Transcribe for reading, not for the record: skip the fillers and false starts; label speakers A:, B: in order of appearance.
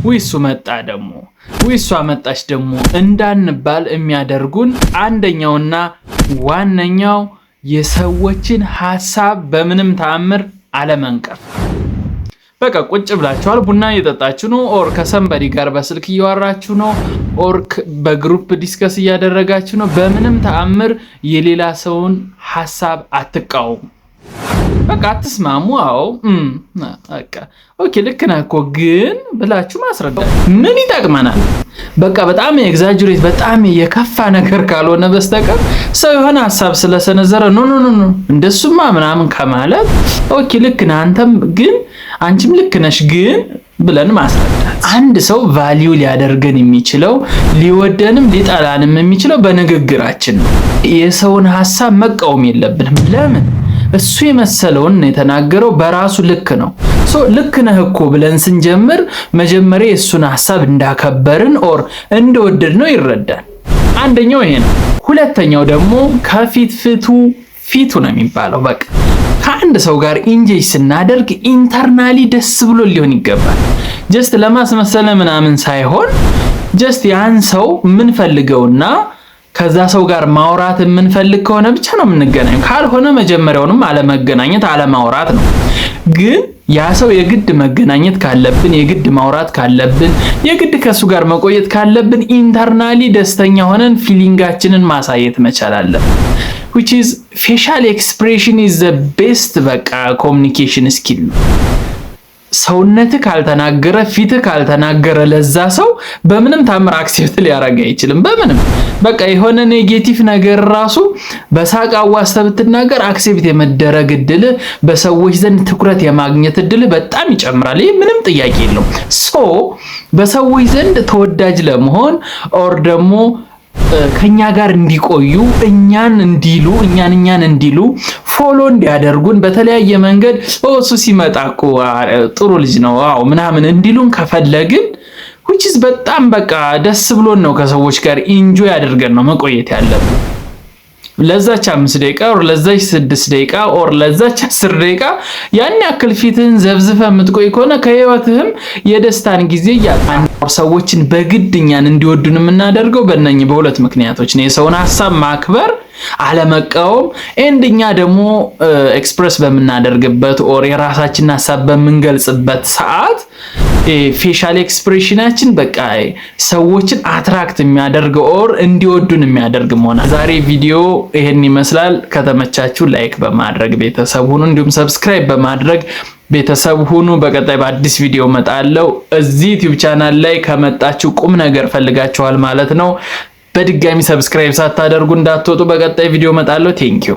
A: ወይሱ መጣ ደግሞ ወይሷ መጣች ደግሞ እንዳንባል የሚያደርጉን አንደኛውና ዋነኛው የሰዎችን ሐሳብ በምንም ተአምር አለመንቀፍ። በቃ ቁጭ ብላችኋል፣ ቡና እየጠጣችሁ ነው፣ ኦር ከሰንበዲ ጋር በስልክ እያወራችሁ ነው፣ ኦር በግሩፕ ዲስከስ እያደረጋችሁ ነው። በምንም ተአምር የሌላ ሰውን ሐሳብ አትቃወሙ። በቃ አትስማሙ። አዎ በቃ ኦኬ ልክ ነህ እኮ ግን ብላችሁ ማስረዳት ምን ይጠቅመናል? በቃ በጣም ኤግዛጀሬት በጣም የከፋ ነገር ካልሆነ በስተቀር ሰው የሆነ ሐሳብ ስለሰነዘረ ኖ እንደሱማ ምናምን ከማለት ኦኬ ልክ ነህ አንተም ግን አንቺም ልክ ነሽ ግን ብለን ማስረዳት። አንድ ሰው ቫልዩ ሊያደርገን የሚችለው ሊወደንም ሊጠላንም የሚችለው በንግግራችን ነው። የሰውን ሐሳብ መቃወም የለብንም። ለምን? እሱ የመሰለውን የተናገረው በራሱ ልክ ነው። ልክ ነህ እኮ ብለን ስንጀምር መጀመሪያ የሱን ሐሳብ እንዳከበርን ኦር እንደወደድነው ይረዳል። አንደኛው ይሄ ነው። ሁለተኛው ደግሞ ከፊት ፊቱ ነው የሚባለው። በቃ ከአንድ ሰው ጋር ኢንጌጅ ስናደርግ ኢንተርናሊ ደስ ብሎ ሊሆን ይገባል። ጀስት ለማስመሰል ምናምን ሳይሆን ጀስት ያን ሰው ምን ፈልገውና ከዛ ሰው ጋር ማውራት የምንፈልግ ከሆነ ብቻ ነው የምንገናኘው። ካልሆነ መጀመሪያውንም አለመገናኘት አለማውራት ነው። ግን ያ ሰው የግድ መገናኘት ካለብን የግድ ማውራት ካለብን የግድ ከሱ ጋር መቆየት ካለብን ኢንተርናሊ ደስተኛ ሆነን ፊሊንጋችንን ማሳየት መቻል አለብን። which is facial expression is the best በቃ ኮሙኒኬሽን ስኪል ነው። ሰውነትህ ካልተናገረ ፊትህ ካልተናገረ ለዛ ሰው በምንም ታምር አክሴፕት ሊያረጋ አይችልም። በምንም በቃ የሆነ ኔጌቲቭ ነገር ራሱ በሳቅ አዋስተህ ብትናገር አክሴፕት የመደረግ እድል በሰዎች ዘንድ ትኩረት የማግኘት እድል በጣም ይጨምራል። ይሄ ምንም ጥያቄ የለውም። በሰዎች ዘንድ ተወዳጅ ለመሆን ኦር ደግሞ ከኛ ጋር እንዲቆዩ እኛን እንዲሉ ፎሎ እንዲያደርጉን በተለያየ መንገድ እሱ ሲመጣ እኮ ጥሩ ልጅ ነው ዋው ምናምን እንዲሉን ከፈለግን which is በጣም በቃ ደስ ብሎን ነው ከሰዎች ጋር ኢንጆይ አድርገን ነው መቆየት ያለብን። ለዛች 5 ደቂቃ ኦር ለዛች 6 ደቂቃ ኦር ለዛች 10 ደቂቃ ያን ያክል ፊትህን ዘብዝፈ የምትቆይ ከሆነ ከህይወትህም የደስታን ጊዜ ያጣን። ሰዎችን በግድኛን እንዲወዱን የምናደርገው በእነኚህ በሁለት ምክንያቶች ነው። የሰውን ሐሳብ ማክበር አለመቃወም፣ እንደኛ ደግሞ ኤክስፕረስ በምናደርግበት ኦር የራሳችንን ሐሳብ በምንገልጽበት ሰዓት ፌሻል ኤክስፕሬሽናችን በቃ ሰዎችን አትራክት የሚያደርግ ኦር እንዲወዱን የሚያደርግ መሆን። ዛሬ ቪዲዮ ይሄን ይመስላል። ከተመቻችሁ ላይክ በማድረግ ቤተሰብ ሁኑ፣ እንዲሁም ሰብስክራይብ በማድረግ ቤተሰብ ሁኑ። በቀጣይ በአዲስ ቪዲዮ መጣለው። እዚህ ዩቲዩብ ቻናል ላይ ከመጣችሁ ቁም ነገር ፈልጋችኋል ማለት ነው። በድጋሚ ሰብስክራይብ ሳታደርጉ እንዳትወጡ። በቀጣይ ቪዲዮ መጣለው። ቴንኪው